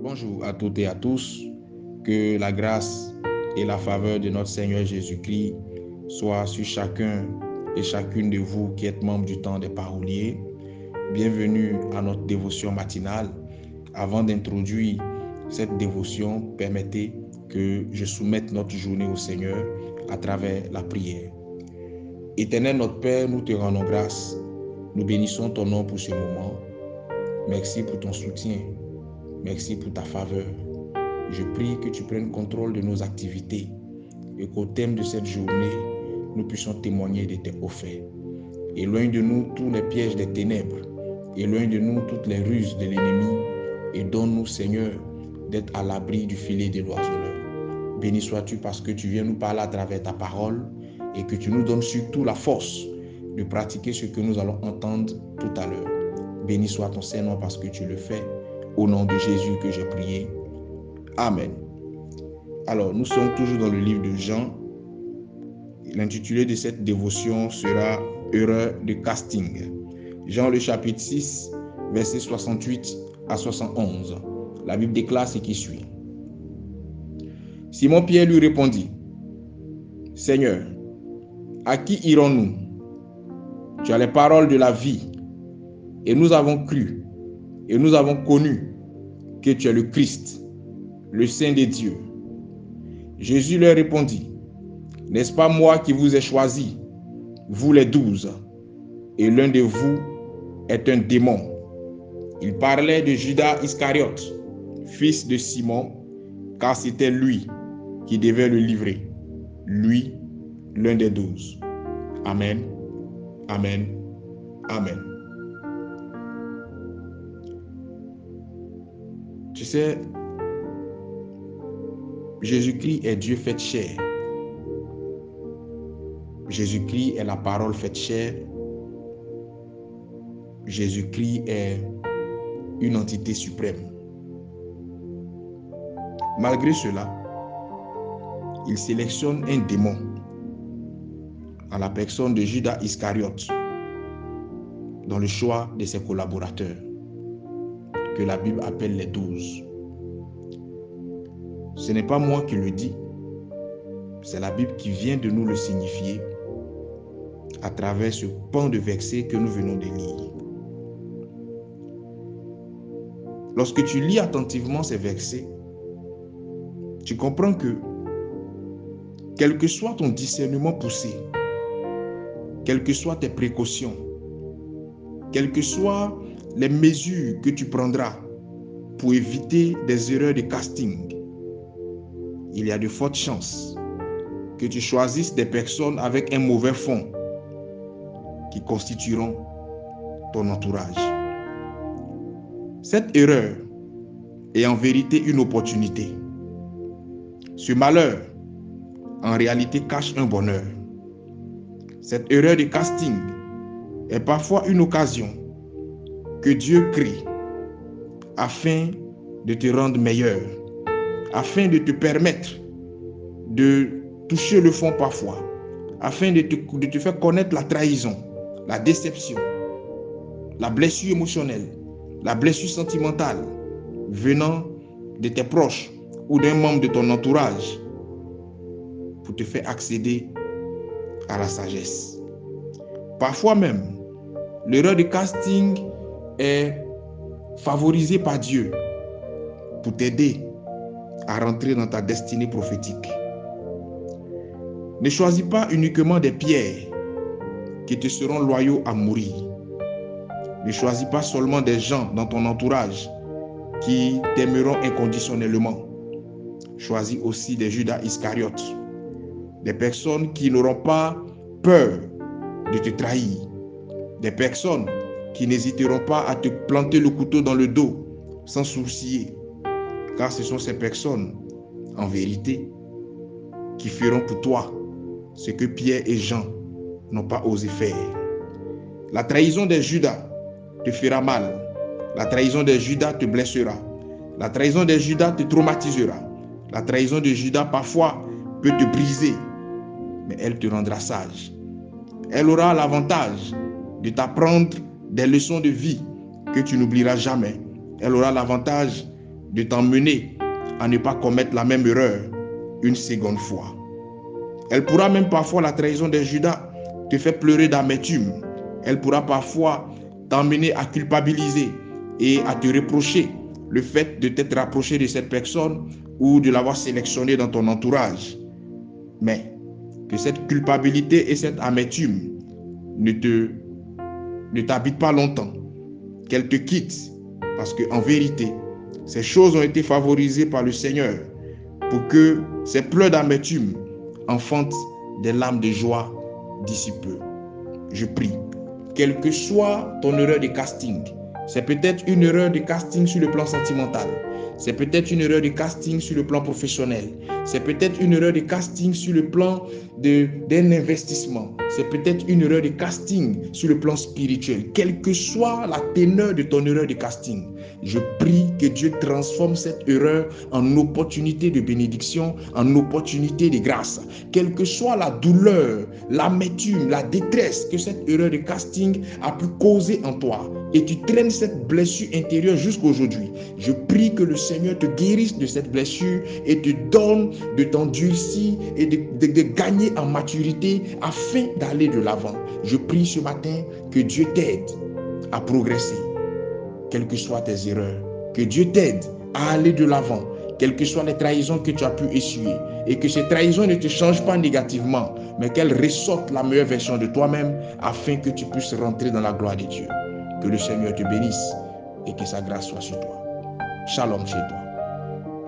Bonjour à toutes et à tous, que la grâce et la faveur de notre Seigneur Jésus-Christ soient sur chacun et chacune de vous qui êtes membres du temps des paroliers. Bienvenue à notre dévotion matinale. Avant d'introduire cette dévotion, permettez que je soumette notre journée au Seigneur à travers la prière. Éternel notre Père, nous te rendons grâce. Nous bénissons ton nom pour ce moment. Merci pour ton soutien. Merci pour ta faveur. Je prie que tu prennes contrôle de nos activités et qu'au thème de cette journée, nous puissions témoigner de tes hauts faits. Éloigne de nous tous les pièges des ténèbres. Éloigne de nous toutes les ruses de l'ennemi et donne-nous, Seigneur, d'être à l'abri du filet de l'oiseleur. Béni sois-tu parce que tu viens nous parler à travers ta parole et que tu nous donnes surtout la force de pratiquer ce que nous allons entendre tout à l'heure. Béni soit ton Saint-Nom parce que tu le fais. Au nom de Jésus que j'ai prié. Amen. Alors, nous sommes toujours dans le livre de Jean. L'intitulé de cette dévotion sera « Erreur de casting ». Jean le chapitre 6, versets 68 à 71. La Bible déclare ce qui suit. Simon-Pierre lui répondit, « Seigneur, à qui irons-nous? Tu as les paroles de la vie, et nous avons cru. Et nous avons connu que tu es le Christ, le Saint des dieux. » Jésus leur répondit, « N'est-ce pas moi qui vous ai choisi, vous les 12, et l'un de vous est un démon? » Il parlait de Judas Iscariote, fils de Simon, car c'était lui qui devait le livrer, lui, l'un des 12. Amen, amen, amen. Tu sais, Jésus-Christ est Dieu fait chair. Jésus-Christ est la parole faite chair. Jésus-Christ est une entité suprême. Malgré cela, il sélectionne un démon en la personne de Judas Iscariote dans le choix de ses collaborateurs, que la Bible appelle les 12. Ce n'est pas moi qui le dis, c'est la Bible qui vient de nous le signifier à travers ce pan de versets que nous venons de lire. Lorsque tu lis attentivement ces versets, tu comprends que quel que soit ton discernement poussé, quelles que soient tes précautions, quelles que soient les mesures que tu prendras pour éviter des erreurs de casting, il y a de fortes chances que tu choisisses des personnes avec un mauvais fond qui constitueront ton entourage. Cette erreur est en vérité une opportunité. Ce malheur, en réalité, cache un bonheur. Cette erreur de casting est parfois une occasion que Dieu crée afin de te rendre meilleur, afin de te permettre de toucher le fond parfois, afin de te faire connaître la trahison, la déception, la blessure émotionnelle, la blessure sentimentale venant de tes proches ou d'un membre de ton entourage pour te faire accéder à la sagesse. Parfois même, l'erreur de casting est favorisée par Dieu pour t'aider à rentrer dans ta destinée prophétique. Ne choisis pas uniquement des pierres qui te seront loyaux à mourir. Ne choisis pas seulement des gens dans ton entourage qui t'aimeront inconditionnellement. Choisis aussi des Judas Iscariotes, des personnes qui n'auront pas peur de te trahir, des personnes qui n'hésiteront pas à te planter le couteau dans le dos sans sourciller, car ce sont ces personnes, en vérité, qui feront pour toi ce que Pierre et Jean n'ont pas osé faire. La trahison des Judas te fera mal. La trahison des Judas te blessera. La trahison des Judas te traumatisera. La trahison de Judas parfois peut te briser, mais elle te rendra sage. Elle aura l'avantage de t'apprendre des leçons de vie que tu n'oublieras jamais. Elle aura l'avantage de t'emmener à ne pas commettre la même erreur une seconde fois. Elle pourra même parfois, la trahison de Judas, te faire pleurer d'amertume. Elle pourra parfois t'emmener à culpabiliser et à te reprocher le fait de t'être rapproché de cette personne ou de l'avoir sélectionné dans ton entourage. Mais que cette culpabilité et cette amertume ne t'habitent pas longtemps, qu'elle te quitte, parce qu'en vérité, ces choses ont été favorisées par le Seigneur pour que ces pleurs d'amertume enfantent des larmes de joie d'ici peu. Je prie, quelle que soit ton erreur de casting, c'est peut-être une erreur de casting sur le plan sentimental, c'est peut-être une erreur de casting sur le plan professionnel, c'est peut-être une erreur de casting sur le plan d'un investissement, c'est peut-être une erreur de casting sur le plan spirituel. Quelle que soit la teneur de ton erreur de casting, je prie que Dieu transforme cette erreur en opportunité de bénédiction, en opportunité de grâce. Quelle que soit la douleur, l'amertume, la détresse que cette erreur de casting a pu causer en toi, et tu traînes cette blessure intérieure jusqu'à aujourd'hui, je prie que le Seigneur te guérisse de cette blessure et te donne de t'endurcir et de gagner en maturité afin d'aller de l'avant. Je prie ce matin que Dieu t'aide à progresser, quelles que soient tes erreurs, que Dieu t'aide à aller de l'avant, quelles que soient les trahisons que tu as pu essuyer, et que ces trahisons ne te changent pas négativement, mais qu'elles ressortent la meilleure version de toi-même afin que tu puisses rentrer dans la gloire de Dieu. Que le Seigneur te bénisse et que sa grâce soit sur toi. Shalom chez toi.